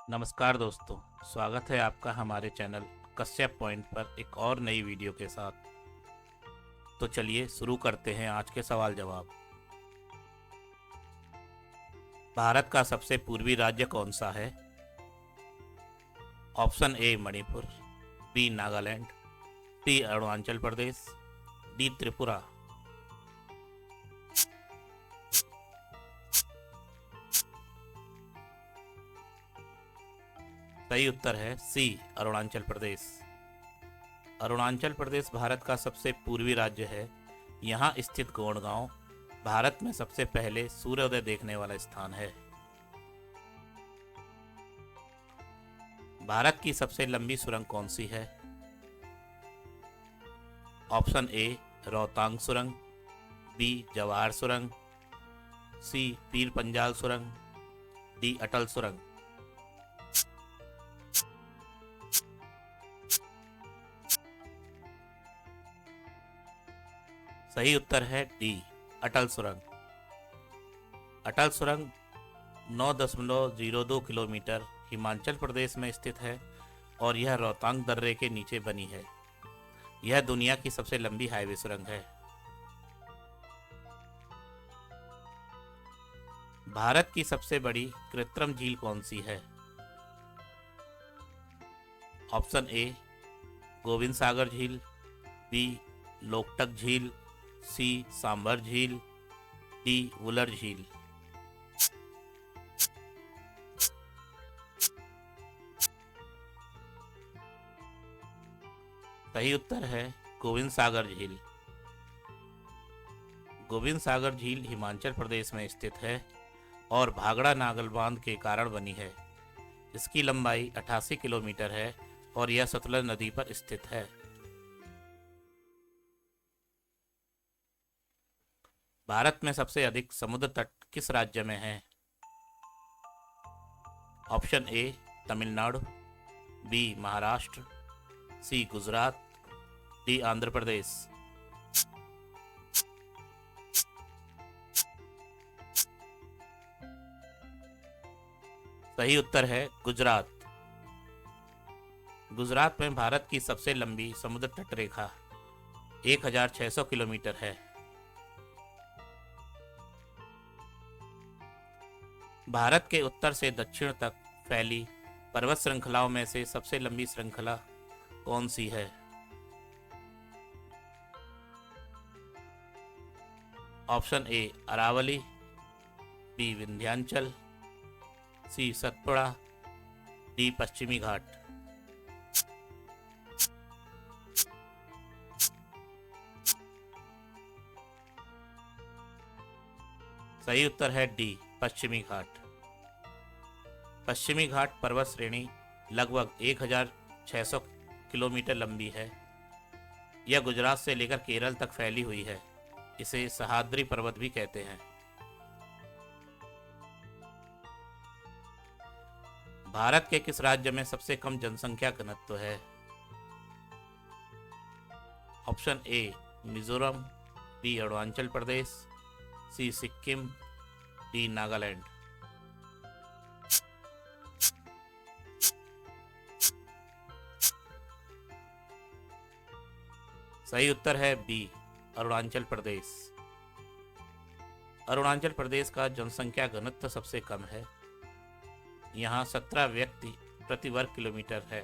नमस्कार दोस्तों। स्वागत है आपका हमारे चैनल कश्यप पॉइंट पर एक और नई वीडियो के साथ। तो चलिए शुरू करते हैं आज के सवाल जवाब। भारत का सबसे पूर्वी राज्य कौन सा है? Option A Manipur, B Nagaland, C Arunachal Pradesh, D Tripura. सही उत्तर है सी अरुणाचल प्रदेश। अरुणाचल प्रदेश भारत का सबसे पूर्वी राज्य है। यहाँ स्थित गोंडगांव भारत में सबसे पहले सूर्योदय देखने वाला स्थान है। भारत की सबसे लंबी सुरंग कौन सी है? ऑप्शन ए रोहतांग सुरंग, बी जवाहर सुरंग, सी पीर पंजाल सुरंग, डी अटल सुरंग। सही उत्तर है डी अटल सुरंग। अटल सुरंग 9.02 किलोमीटर हिमाचल प्रदेश में स्थित है और यह रोहतांग दर्रे के नीचे बनी है। यह दुनिया की सबसे लंबी हाईवे सुरंग है। भारत की सबसे बड़ी कृत्रिम झील कौन सी है? ऑप्शन ए गोविंद सागर झील, बी लोकटक झील, सी सांभर झील, डी वुलर झील। सही उत्तर है गोविंद सागर झील। गोविंद सागर झील हिमाचल प्रदेश में स्थित है और भागड़ा नागल बांध के कारण बनी है। इसकी लंबाई 88 किलोमीटर है और यह सतलज नदी पर स्थित है। भारत में सबसे अधिक समुद्र तट किस राज्य में है? Option A Tamil Nadu, B Maharashtra, C Gujarat, D Andhra Pradesh. सही उत्तर है गुजरात। गुजरात में भारत की सबसे लंबी समुद्र तट रेखा 1600 किलोमीटर है। भारत के उत्तर से दक्षिण तक फैली पर्वत श्रृंखलाओं में से सबसे लंबी श्रृंखला कौन सी है? Option A Aravalli, B Vindhyachal, C Satpura, D पश्चिमी घाट। सही उत्तर है डी पश्चिमी घाट। पश्चिमी घाट पर्वत श्रेणी लगभग 1600 किलोमीटर लंबी है। यह गुजरात से लेकर केरल तक फैली हुई है। इसे सह्याद्री पर्वत भी कहते हैं। भारत के किस राज्य में सबसे कम जनसंख्या घनत्व है? Option A Mizoram, B Arunachal Pradesh, C Sikkim, D Nagaland. सही उत्तर है बी अरुणाचल प्रदेश। अरुणाचल प्रदेश का जनसंख्या घनत्व सबसे कम है। यहाँ 17 व्यक्ति प्रति वर्ग किलोमीटर है।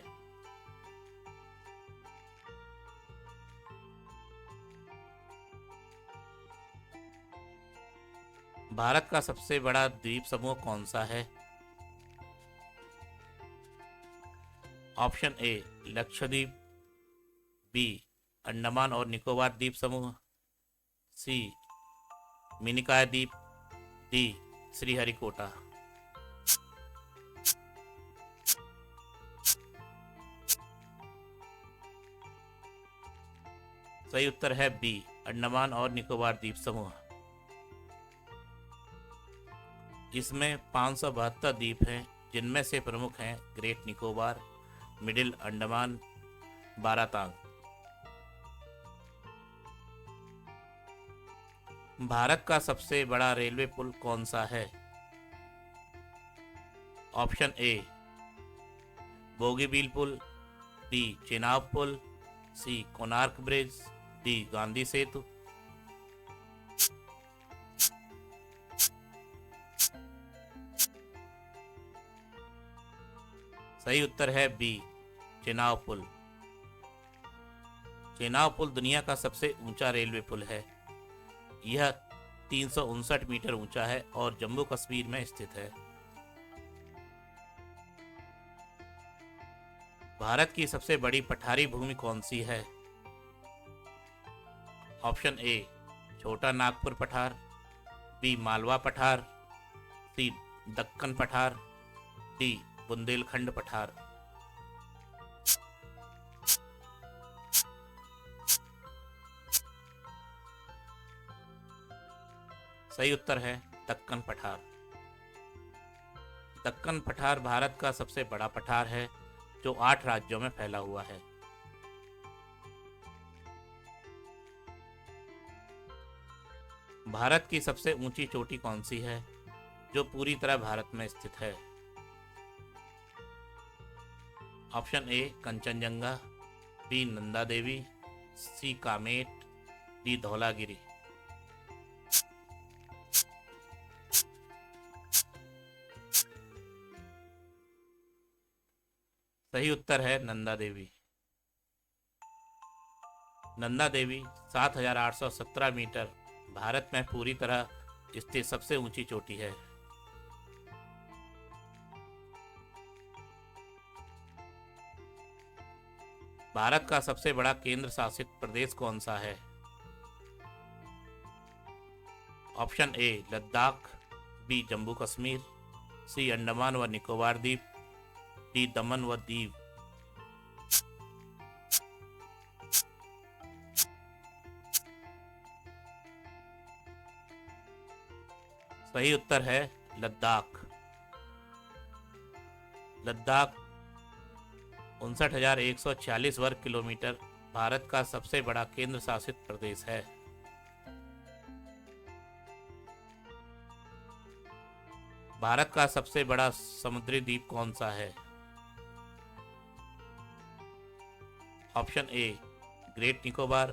भारत का सबसे बड़ा द्वीप समूह कौन सा है? Option A Lakshadweep, B Andaman और निकोबार द्वीप समूह, सी मिनिकॉय द्वीप, डी श्रीहरिकोटा। सही उत्तर है बी अंडमान और निकोबार द्वीप समूह। इसमें 572 द्वीप हैं, जिनमें से प्रमुख हैं ग्रेट निकोबार, मिडिल अंडमान, बारातांग। भारत का सबसे बड़ा रेलवे पुल कौन सा है? ऑप्शन ए बोगीबील पुल, डी चेनाब पुल, C Konark bridge, D Gandhi Setu. सही उत्तर है बी चेनाब पुल। चेनाब पुल दुनिया का सबसे ऊंचा रेलवे पुल है। यह 359 मीटर ऊंचा है और जम्मू कश्मीर में स्थित है। भारत की सबसे बड़ी पठारी भूमि कौन सी है? ऑप्शन ए छोटा नागपुर पठार, बी मालवा पठार, सी दक्कन पठार, डी बुंदेलखंड पठार। सही उत्तर है दक्कन पठार। दक्कन पठार भारत का सबसे बड़ा पठार है जो 8 राज्यों में फैला हुआ है। भारत की सबसे ऊंची चोटी कौन सी है जो पूरी तरह भारत में स्थित है? Option A Kanchenjunga, B Nanda Devi, C Kamet, D Dhaulagiri. सही उत्तर है नंदा देवी। नंदा देवी 7,817 मीटर भारत में पूरी तरह स्थित सबसे ऊंची चोटी है। भारत का सबसे बड़ा केंद्र शासित प्रदेश कौन सा है? Option A Ladakh, B Jammu Kashmir, C Andaman व निकोबार द्वीप, डी दमन व दीव। सही उत्तर है लद्दाख। लद्दाख 59,146 वर्ग किलोमीटर भारत का सबसे बड़ा केंद्र शासित प्रदेश है। भारत का सबसे बड़ा समुद्री द्वीप कौन सा है? Option A great Nicobar,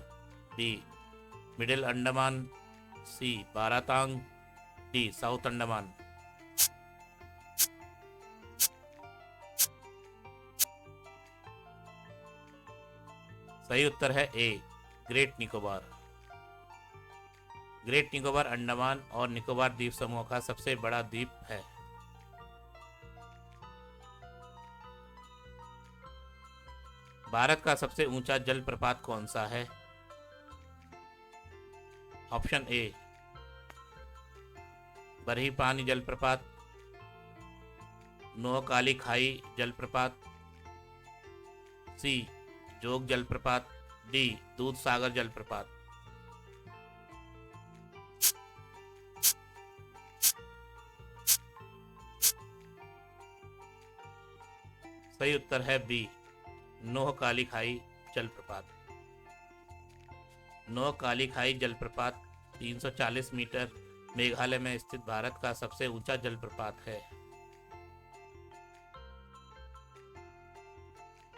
B middle Andaman, C Baratang, D south Andaman. सही उत्तर है A great Nicobar. Great Nicobar Andaman और निकोबार द्वीप समूह का सबसे बड़ा द्वीप है। भारत का सबसे ऊंचा जलप्रपात कौन सा है? ऑप्शन ए बरही पानी जलप्रपात, नोहकाली खाई जलप्रपात, सी जोग जलप्रपात, डी दूध सागर जलप्रपात। सही उत्तर है बी नोहकाली खाई जलप्रपात। नोहकाली खाई जलप्रपात 340 मीटर मेघालय में स्थित भारत का सबसे ऊंचा जलप्रपात है।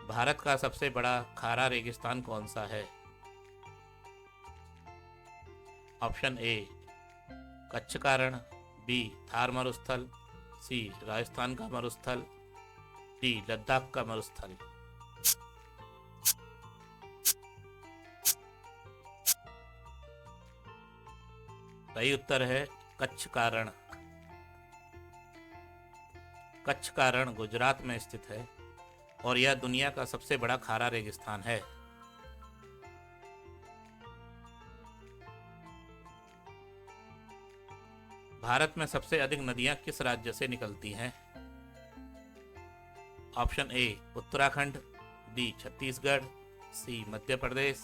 भारत का सबसे बड़ा खारा रेगिस्तान कौन सा है? ऑप्शन ए कच्छ का रण, बी थार मरुस्थल, सी राजस्थान का मरुस्थल, डी लद्दाख का मरुस्थल। सही उत्तर है कच्छ का रण। कच्छ का रण गुजरात में स्थित है और यह दुनिया का सबसे बड़ा खारा रेगिस्तान है। भारत में सबसे अधिक नदियां किस राज्य से निकलती हैं? Option A Uttarakhand, B Chhattisgarh, C Madhya Pradesh,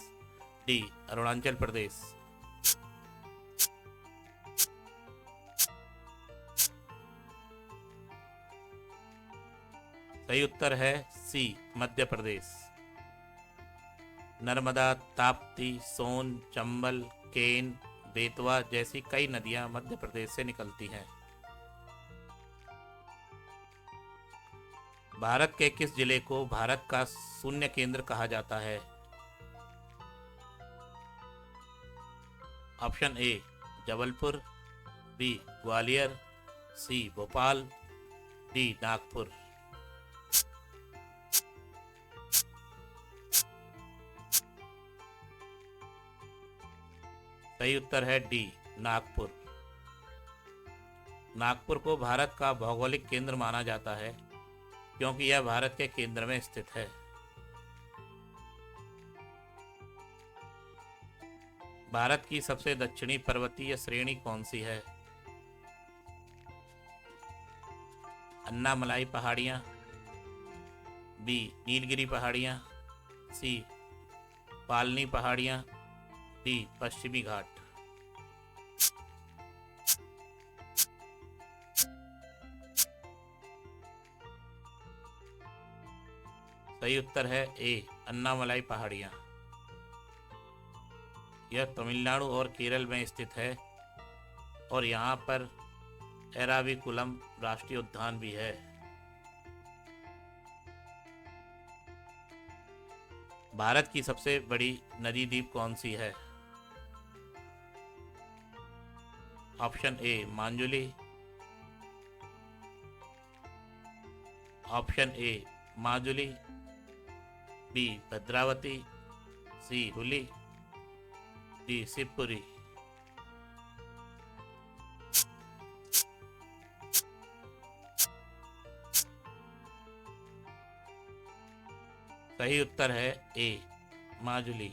D Arunachal Pradesh. सही उत्तर है सी मध्य प्रदेश। नर्मदा, ताप्ती, सोन, चंबल, केन, बेतवा जैसी कई नदियां मध्य प्रदेश से निकलती हैं। भारत के किस जिले को भारत का शून्य केंद्र कहा जाता है? Option A Jabalpur, B Gwalior, C Bhopal, D Nagpur. सही उत्तर है डी नागपुर। नागपुर को भारत का भौगोलिक केंद्र माना जाता है क्योंकि यह भारत के केंद्र में स्थित है। भारत की सबसे दक्षिणी पर्वतीय श्रेणी कौन सी है? अन्नामलाई पहाड़ियाँ, बी नीलगिरी पहाड़ियाँ, सी पालनी पहाड़ियाँ, डी पश्चिमी घाट। सही उत्तर है ए अन्नामलाई पहाड़ियाँ। यह तमिलनाडु और केरल में स्थित है और यहाँ पर एराविकुलम राष्ट्रीय उद्यान भी है। भारत की सबसे बड़ी नदी द्वीप कौन सी है? Option A Manjuli, option A Majuli, B Bhadravati, C Huli, D Shivpuri. सही उत्तर है ए माजुली।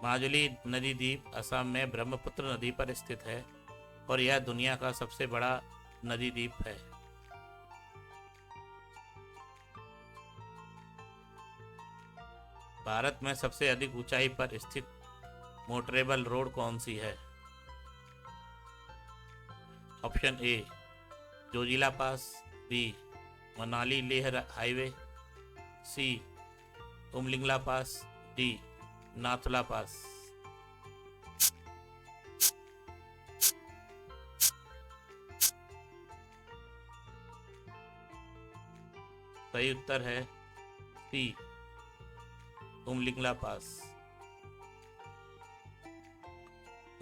माजुली नदी द्वीप असम में ब्रह्मपुत्र नदी पर स्थित है और यह दुनिया का सबसे बड़ा नदी द्वीप है। भारत में सबसे अधिक ऊंचाई पर स्थित मोटरेबल रोड कौन सी है? Option A Zojila pass, B Manali Leh highway, C Umlingla pass, D Nathula pass. सही उत्तर है सी उमलिंगला पास।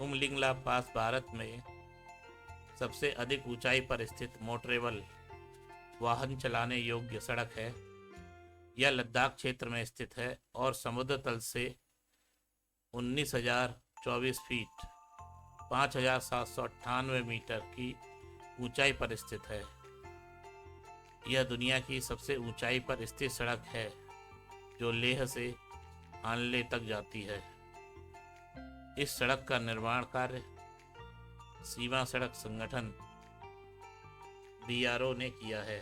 उमलिंगला पास भारत में सबसे अधिक ऊंचाई पर स्थित मोटरेबल वाहन चलाने योग्य सड़क है। यह लद्दाख क्षेत्र में स्थित है और समुद्र तल से 19,024 फीट 5,798 मीटर की ऊंचाई पर स्थित है। यह दुनिया की सबसे ऊंचाई पर स्थित सड़क है जो लेह से हानले तक जाती है। इस सड़क का निर्माण कार्य सीमा सड़क संगठन BRO ने किया है।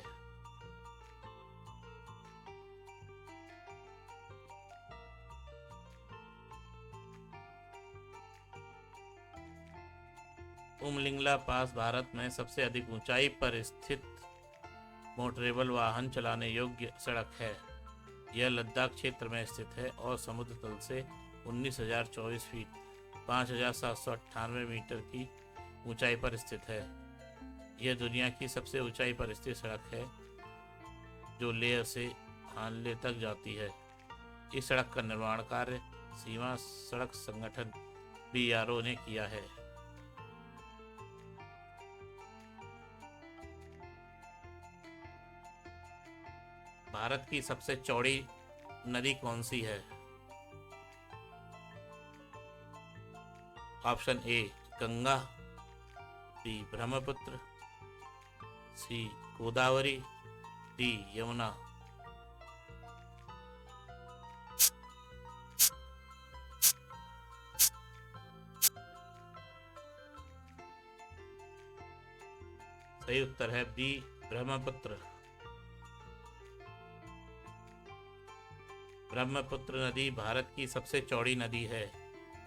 उमलिंगला पास भारत में सबसे अधिक ऊंचाई पर स्थित मोटरेबल वाहन चलाने योग्य सड़क है। यह लद्दाख क्षेत्र में स्थित है और समुद्र तल से 19,024 फीट 5,798 मीटर की ऊंचाई पर स्थित है। यह दुनिया की सबसे ऊंचाई पर स्थित सड़क है जो लेह से हानले तक जाती है। इस सड़क का निर्माण कार्य सीमा सड़क संगठन BRO ने किया है। भारत की सबसे चौड़ी नदी कौन सी है? Option A Ganga, B Brahmaputra, C Godavari, D Yamuna. सही उत्तर है बी ब्रह्मपुत्र। ब्रह्मपुत्र नदी भारत की सबसे चौड़ी नदी है।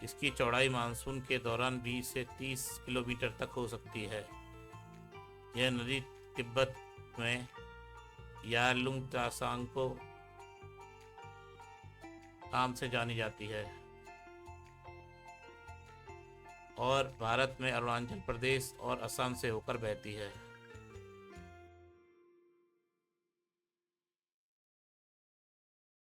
इसकी चौड़ाई मानसून के दौरान 20 से 30 किलोमीटर तक हो सकती है। यह नदी तिब्बत में यारलुंग त्सांगपो नाम से जानी जाती है और भारत में अरुणाचल प्रदेश और असम से होकर बहती है।